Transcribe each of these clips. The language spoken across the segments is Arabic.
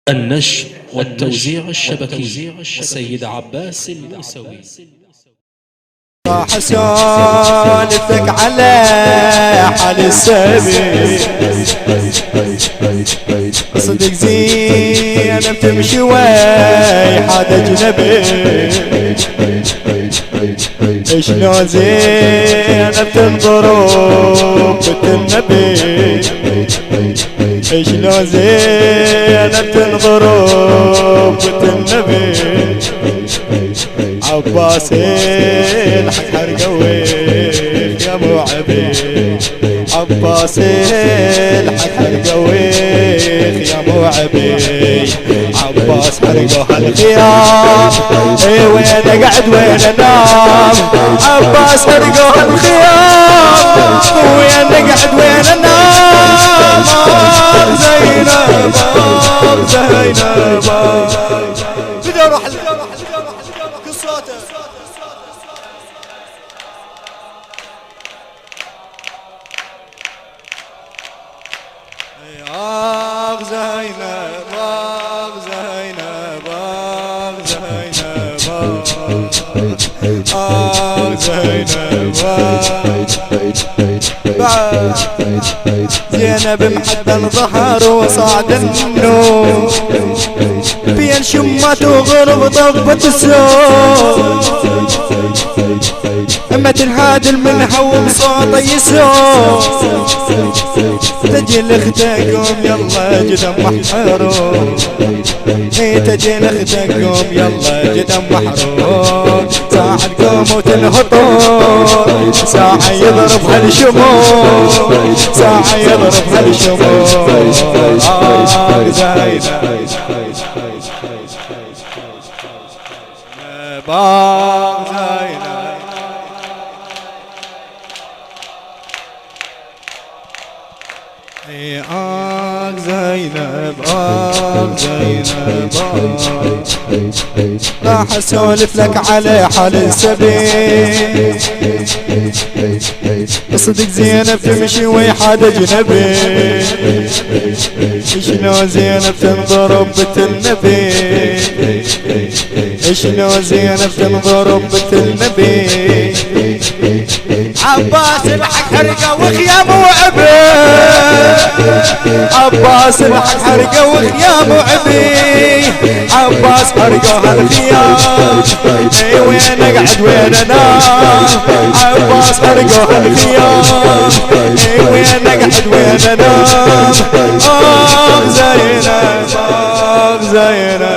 النشر والتوزيع الشبكي السيد عباس الموسوي. راح اسولفك على حال السبي صدق زينب تمشي ويحاد اجنبي شلون زينب تنضرب بالنبي شلون زينب تنضرب بالنبي عباس الحق حرقويك يا ابو عبيد عباس الحق حرقويك يا ابو عبيد عباس حرقوها الخيام اي وين اقعد وين انام عباس حرقوها الخيام وين اقعد وين انام زينب زينب بدي اروح قصاته اخ زينب اخ زينب اخ زينب زينب محدن ظهر وصعد النور بين شمات وغرب ضبة السوق اما تنهادل منها وبصوته يسوق تجي لاختكم يلا جدم محروق تجي لاختكم يلا جدم محروق ساعة تقوم وتنهطون ساعة يضرب هالشموع ساعة يضرب هالشموع زينب باغ زينب آغ زينب آغ زينب راح اسولف لك على حال السبيل صدق زينب تمشي ويحاد اجنبي شلون زينب تنضرب بالنبي شلون زينب تنضرب بالنبي عباس الحق حرقه وخيام وعبي عباس الحق حرقه وخيام وعبي عباس حرقه هالخيام اي وين اقعد وين انام عباس حرقه هالخيام اي وين اقعد وين انام اخ زينب اخ زينب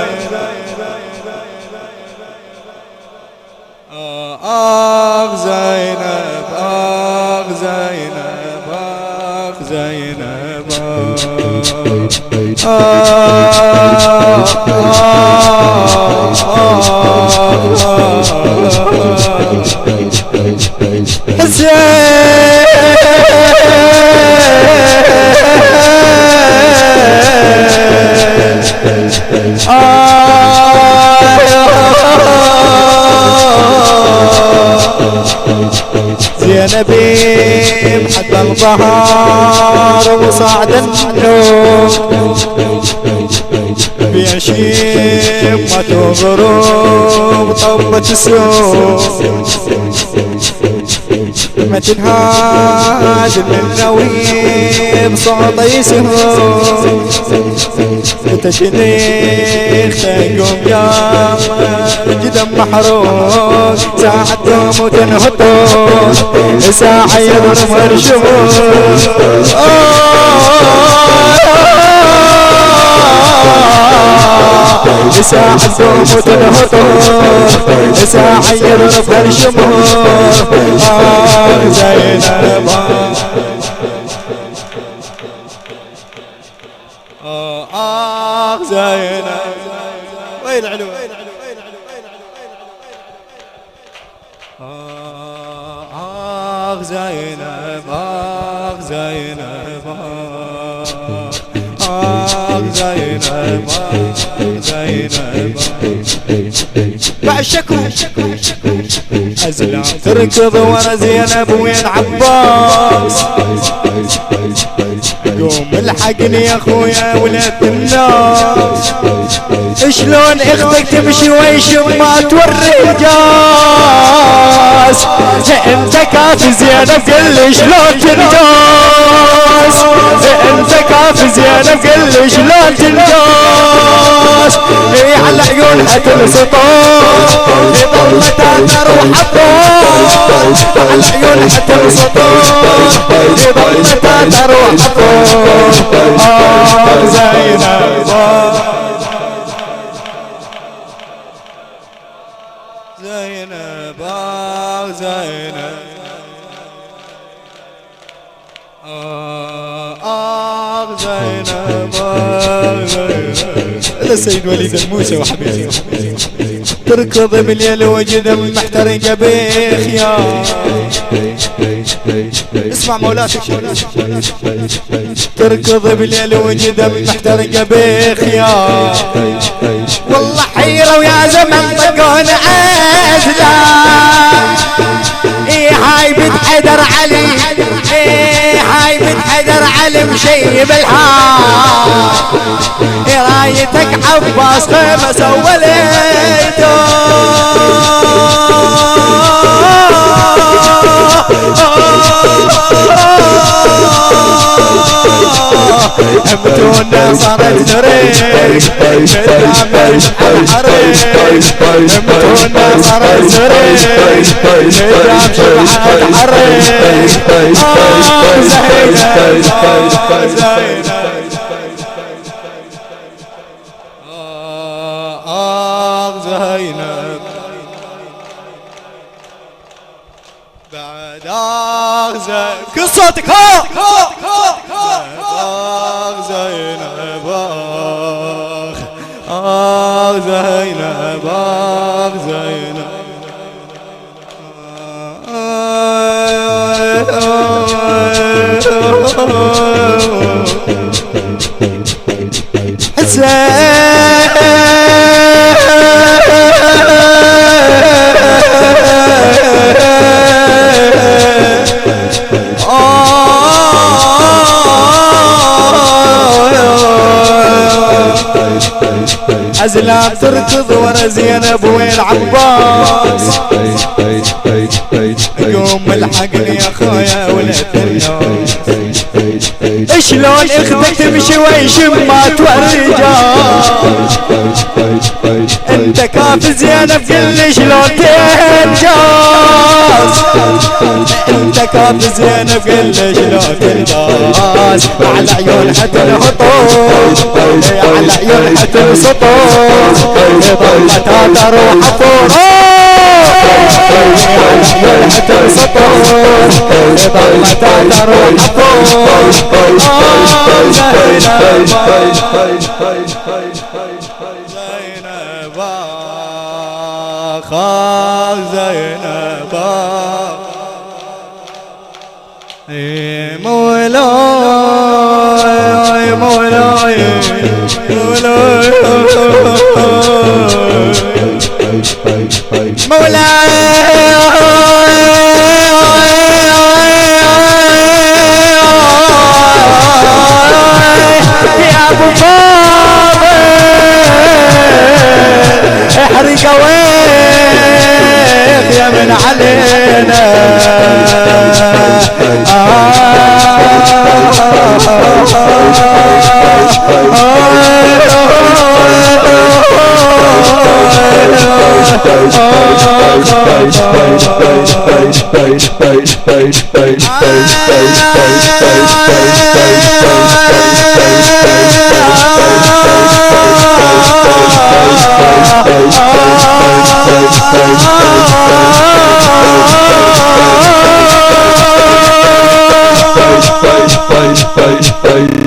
اخ زينب اخ زينب اخ زينب زينبي محد الظهر وصعد النور بيشيم وتغرب طبة السوق ما تنهاد من نويب صوته يسهر تشنيخ تقوم يا جدم محروق ساعة تقوم وتنهطون ساعة يضرب هالشموع ساعة تقوم وتنهطون ساعة يضرب هالشموع زينب زينب وين علو زينب زينب زينب زينب بعشقكم أزلع تركض ورا زينب وين عباس قوم الحقني يا اخويا ولاد الناس شلون اختك تمشي ويشمات والرجاس انت كافي زينب قل لي شلون تنجاس انت كافي زينب قل لي شلون تنجاس اي على عيونها تنسطون ضمتها تروح الطول على عيونها تنسطون ضمتها تروح الطول زينب زينب زينب زينب هذا السيد وليد الموسى وحبيبي تركض بالليل وجدم محترقة بخيار اسمع مولاتك تركض بالليل وجدم محترقة بخيار والله حيرة ويا زمن طقون عزلة ايه هاي بنت حيدر علي ايه هاي بنت حيدر علي مشيب الحار ايه رايتك عباس خيمة سوليته امتونا صارت زريق ندامش الحريق امتونا صارت زريق ندامش الحريق زينب زينب زينب بعد زينب كل صوتك زينب زينب زينب أزلام تركض ورا زينب وين عباس قوم الحقني يا خويا ولد الناس شلون اختك تمشي ويشمات والرجال انت كافي زينب قل لي شلون تنجاز انت كافي زينب قل لي شلون تنجاز على عيونها تنهطون على عيونها تنسطون ضمتها تروح فوق على عيونها تنسطون ضمتها تروح فوق زينب خاف زينب مولاي مولاي مولاي مولاي يا ابو فاضل احرق ويخ يا من علينا Bye.